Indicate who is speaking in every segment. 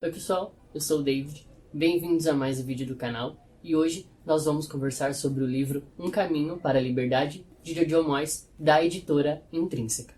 Speaker 1: Oi pessoal, eu sou o David, bem-vindos a mais um vídeo do canal e hoje nós vamos conversar sobre o livro Um Caminho para a Liberdade, de Jojo Moyes, da editora Intrínseca.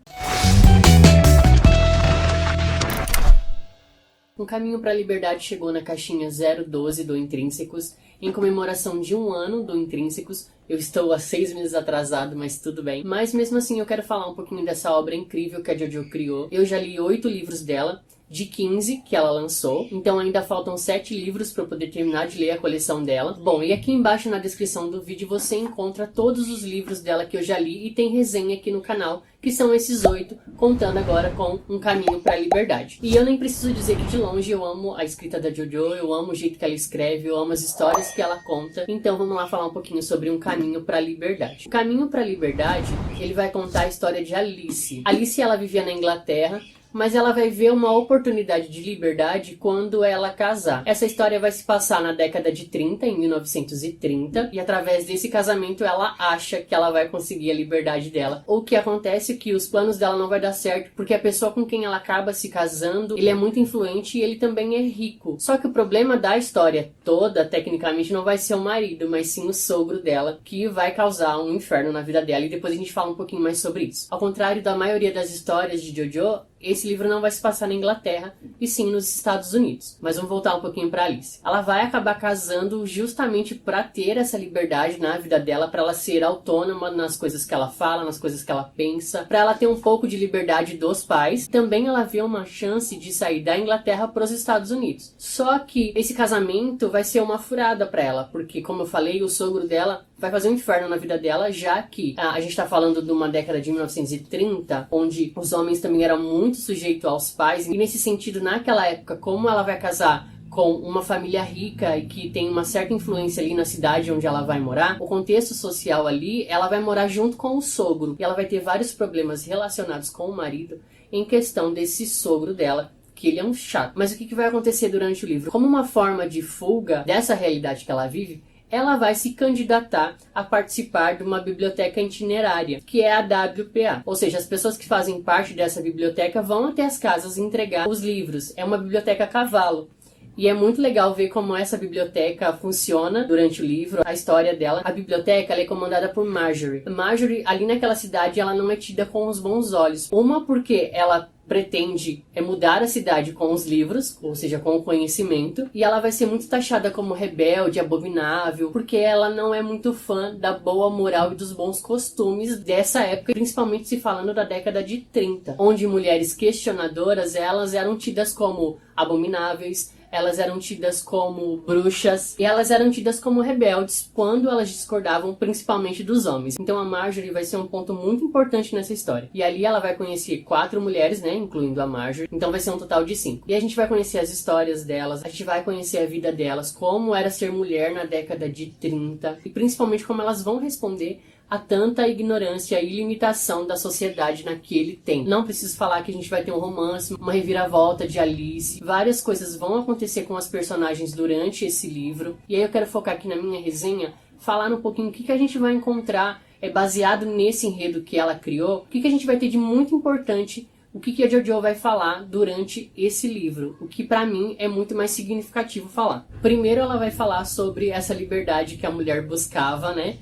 Speaker 1: Um Caminho para a Liberdade chegou na caixinha 012 do Intrínsecos em comemoração de 1 ano do Intrínsecos. Eu estou há 6 meses atrasado, mas tudo bem. Mas mesmo assim eu quero falar um pouquinho dessa obra incrível que a Jojo criou. Eu já li 8 livros dela, de 15 que ela lançou, então ainda faltam 7 livros para eu poder terminar de ler a coleção dela. Bom, e aqui embaixo na descrição do vídeo você encontra todos os livros dela que eu já li e tem resenha aqui no canal, que são esses 8, contando agora com Um Caminho para a Liberdade. E eu nem preciso dizer que de longe eu amo a escrita da Jojo, eu amo o jeito que ela escreve, eu amo as histórias que ela conta, então vamos lá falar um pouquinho sobre Um Caminho para a Liberdade. O Caminho para a Liberdade, ele vai contar a história de Alice. Alice, ela vivia na Inglaterra, mas ela vai ver uma oportunidade de liberdade quando ela casar. Essa história vai se passar na década de 30, em 1930, e através desse casamento ela acha que ela vai conseguir a liberdade dela. O que acontece é que os planos dela não vai dar certo, porque a pessoa com quem ela acaba se casando, ele é muito influente e ele também é rico. Só que o problema da história toda, tecnicamente, não vai ser o marido, mas sim o sogro dela, que vai causar um inferno na vida dela, e depois a gente fala um pouquinho mais sobre isso. Ao contrário da maioria das histórias de Jojo, esse livro não vai se passar na Inglaterra, e sim nos Estados Unidos. Mas vamos voltar um pouquinho para Alice. Ela vai acabar casando justamente para ter essa liberdade na vida dela, para ela ser autônoma nas coisas que ela fala, nas coisas que ela pensa, para ela ter um pouco de liberdade dos pais. Também ela vê uma chance de sair da Inglaterra para os Estados Unidos. Só que esse casamento vai ser uma furada para ela, porque, como eu falei, o sogro dela vai fazer um inferno na vida dela, já que a gente está falando de uma década de 1930, onde os homens também eram muito sujeitos aos pais, e nesse sentido, naquela época, como ela vai casar com uma família rica e que tem uma certa influência ali na cidade onde ela vai morar, o contexto social ali, ela vai morar junto com o sogro, e ela vai ter vários problemas relacionados com o marido em questão desse sogro dela, que ele é um chato. Mas o que vai acontecer durante o livro? Como uma forma de fuga dessa realidade que ela vive, ela vai se candidatar a participar de uma biblioteca itinerária, que é a WPA. Ou seja, as pessoas que fazem parte dessa biblioteca vão até as casas entregar os livros. É uma biblioteca a cavalo. E é muito legal ver como essa biblioteca funciona durante o livro, a história dela. A biblioteca ela é comandada por Marjorie. Marjorie, ali naquela cidade, ela não é tida com os bons olhos. Uma porque ela pretende mudar a cidade com os livros, ou seja, com o conhecimento, e ela vai ser muito taxada como rebelde, abominável, porque ela não é muito fã da boa moral e dos bons costumes dessa época, principalmente se falando da década de 30, onde mulheres questionadoras, elas eram tidas como abomináveis, elas eram tidas como bruxas, e elas eram tidas como rebeldes quando elas discordavam principalmente dos homens. Então a Marjorie vai ser um ponto muito importante nessa história. E ali ela vai conhecer 4 mulheres, né, incluindo a Marjorie, então vai ser um total de 5. E a gente vai conhecer as histórias delas, a gente vai conhecer a vida delas, como era ser mulher na década de 30, e principalmente como elas vão responder a tanta ignorância e limitação da sociedade naquele tempo. Não preciso falar que a gente vai ter um romance, uma reviravolta de Alice, várias coisas vão acontecer com as personagens durante esse livro, e aí eu quero focar aqui na minha resenha, falar um pouquinho o que a gente vai encontrar baseado nesse enredo que ela criou, o que a gente vai ter de muito importante, o que a Jojo vai falar durante esse livro, o que pra mim é muito mais significativo falar. Primeiro ela vai falar sobre essa liberdade que a mulher buscava, né,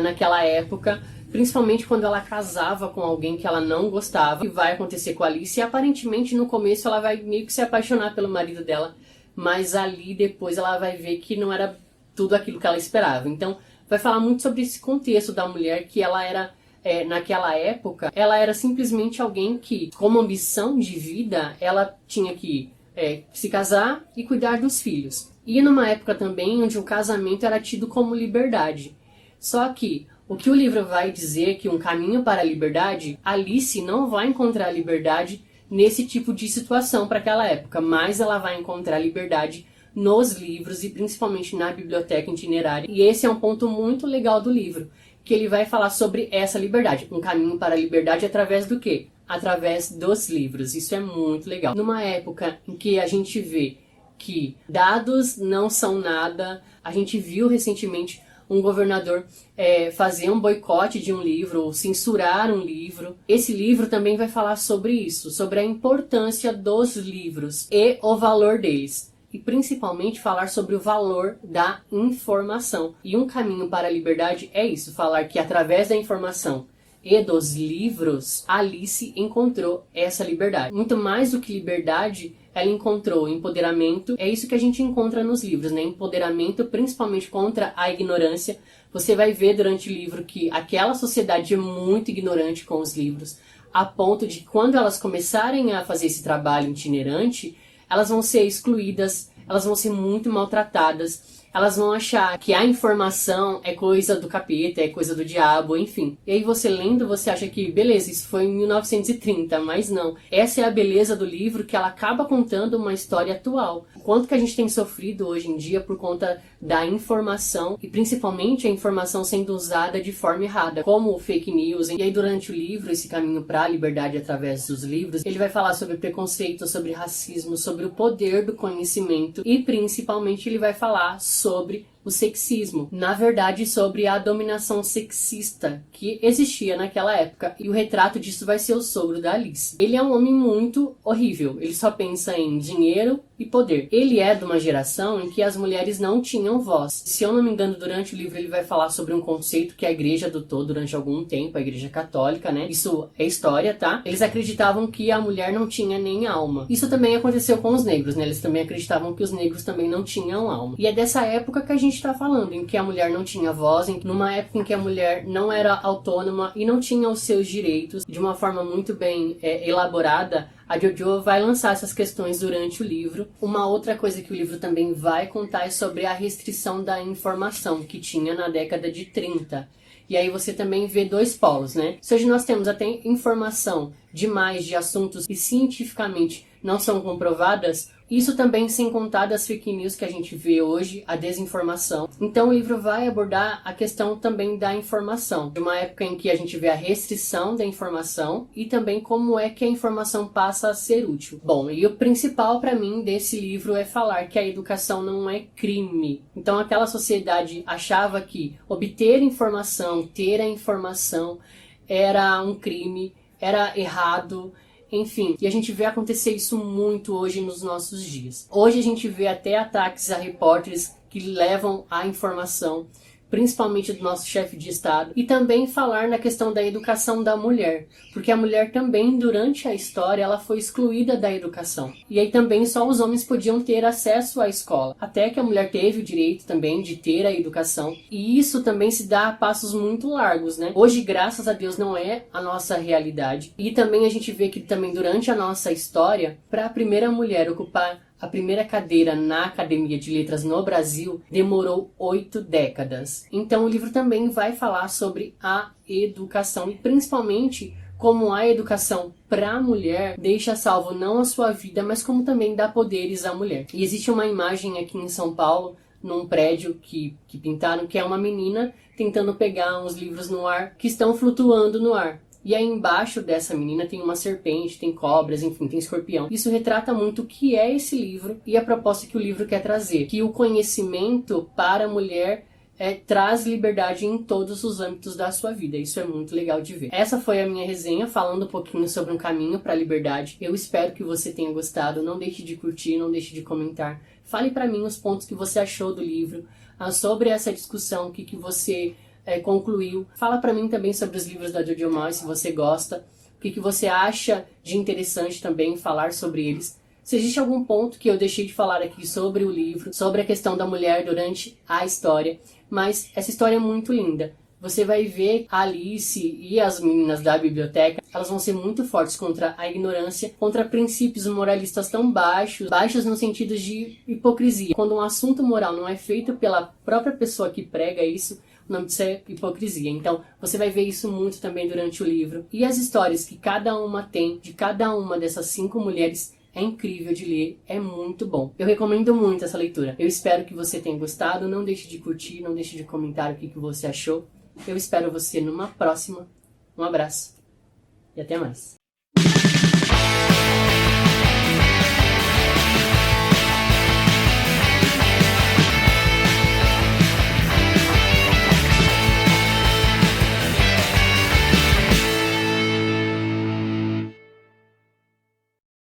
Speaker 1: naquela época, principalmente quando ela casava com alguém que ela não gostava, que vai acontecer com a Alice, e aparentemente no começo ela vai meio que se apaixonar pelo marido dela, mas ali depois ela vai ver que não era tudo aquilo que ela esperava. Então vai falar muito sobre esse contexto da mulher, que ela era, naquela época, ela era simplesmente alguém que, como ambição de vida, ela tinha que se casar e cuidar dos filhos. E numa época também onde o casamento era tido como liberdade. Só que o que o livro vai dizer, que Um Caminho para a Liberdade, Alice não vai encontrar liberdade nesse tipo de situação para aquela época, mas ela vai encontrar liberdade nos livros e principalmente na biblioteca itinerária. E esse é um ponto muito legal do livro, que ele vai falar sobre essa liberdade. Um caminho para a liberdade através do quê? Através dos livros. Isso é muito legal. Numa época em que a gente vê que dados não são nada, a gente viu recentemente um governador fazer um boicote de um livro ou censurar um livro. Esse livro também vai falar sobre isso, sobre a importância dos livros e o valor deles. E principalmente falar sobre o valor da informação. E um caminho para a liberdade é isso, falar que através da informação e dos livros, Alice encontrou essa liberdade. Muito mais do que liberdade, ela encontrou empoderamento. É isso que a gente encontra nos livros, né? Empoderamento, principalmente contra a ignorância. Você vai ver durante o livro que aquela sociedade é muito ignorante com os livros, a ponto de quando elas começarem a fazer esse trabalho itinerante, elas vão ser excluídas, elas vão ser muito maltratadas. Elas vão achar que a informação é coisa do capeta, é coisa do diabo, enfim. E aí você lendo, você acha que, beleza, isso foi em 1930, mas não. Essa é a beleza do livro, que ela acaba contando uma história atual. O quanto que a gente tem sofrido hoje em dia por conta da informação, e principalmente a informação sendo usada de forma errada, como fake news. E aí durante o livro, esse caminho para a liberdade através dos livros, ele vai falar sobre preconceito, sobre racismo, sobre o poder do conhecimento, e principalmente ele vai falar sobre o sexismo, na verdade sobre a dominação sexista que existia naquela época, e o retrato disso vai ser o sogro da Alice. Ele é um homem muito horrível, ele só pensa em dinheiro e poder. Ele é de uma geração em que as mulheres não tinham voz. Se eu não me engano, durante o livro ele vai falar sobre um conceito que a igreja adotou durante algum tempo, a igreja católica, né? Isso é história, tá? Eles acreditavam que a mulher não tinha nem alma. Isso também aconteceu com os negros, né? Eles também acreditavam que os negros também não tinham alma. E é dessa época que a gente está falando, em que a mulher não tinha voz, numa época em que a mulher não era autônoma e não tinha os seus direitos. De uma forma muito bem elaborada, a Jojo vai lançar essas questões durante o livro. Uma outra coisa que o livro também vai contar é sobre a restrição da informação que tinha na década de 30. E aí você também vê dois polos, né? Se hoje nós temos até informação demais de assuntos que cientificamente não são comprovadas, isso também sem contar das fake news que a gente vê hoje, a desinformação. Então o livro vai abordar a questão também da informação, de uma época em que a gente vê a restrição da informação e também como é que a informação passa a ser útil. Bom, e o principal para mim desse livro é falar que a educação não é crime. Então aquela sociedade achava que obter informação, ter a informação era um crime, era errado. Enfim, e a gente vê acontecer isso muito hoje nos nossos dias. Hoje a gente vê até ataques a repórteres que levam a informação, principalmente do nosso chefe de Estado, e também falar na questão da educação da mulher, porque a mulher também, durante a história, ela foi excluída da educação. E aí também só os homens podiam ter acesso à escola, até que a mulher teve o direito também de ter a educação, e isso também se dá a passos muito largos, né? Hoje, graças a Deus, não é a nossa realidade, e também a gente vê que também durante a nossa história, para a primeira mulher ocupar a primeira cadeira na Academia de Letras no Brasil demorou 8 décadas. Então o livro também vai falar sobre a educação e principalmente como a educação para a mulher deixa salvo não a sua vida, mas como também dá poderes à mulher. E existe uma imagem aqui em São Paulo, num prédio que pintaram, que é uma menina tentando pegar uns livros no ar que estão flutuando no ar. E aí embaixo dessa menina tem uma serpente, tem cobras, enfim, tem escorpião. Isso retrata muito o que é esse livro e a proposta que o livro quer trazer. Que o conhecimento para a mulher traz liberdade em todos os âmbitos da sua vida. Isso é muito legal de ver. Essa foi a minha resenha, falando um pouquinho sobre um caminho para a liberdade. Eu espero que você tenha gostado. Não deixe de curtir, não deixe de comentar. Fale para mim os pontos que você achou do livro, sobre essa discussão, o que você concluiu. Fala pra mim também sobre os livros da Jojo Moyes, se você gosta, o que você acha de interessante também falar sobre eles. Se existe algum ponto que eu deixei de falar aqui sobre o livro, sobre a questão da mulher durante a história, mas essa história é muito linda. Você vai ver a Alice e as meninas da biblioteca, elas vão ser muito fortes contra a ignorância, contra princípios moralistas tão baixos no sentido de hipocrisia. Quando um assunto moral não é feito pela própria pessoa que prega isso, o nome disso é hipocrisia. Então, você vai ver isso muito também durante o livro. E as histórias que cada uma tem, de cada uma dessas 5 mulheres, é incrível de ler, é muito bom. Eu recomendo muito essa leitura. Eu espero que você tenha gostado. Não deixe de curtir, não deixe de comentar o que você achou. Eu espero você numa próxima. Um abraço e até mais.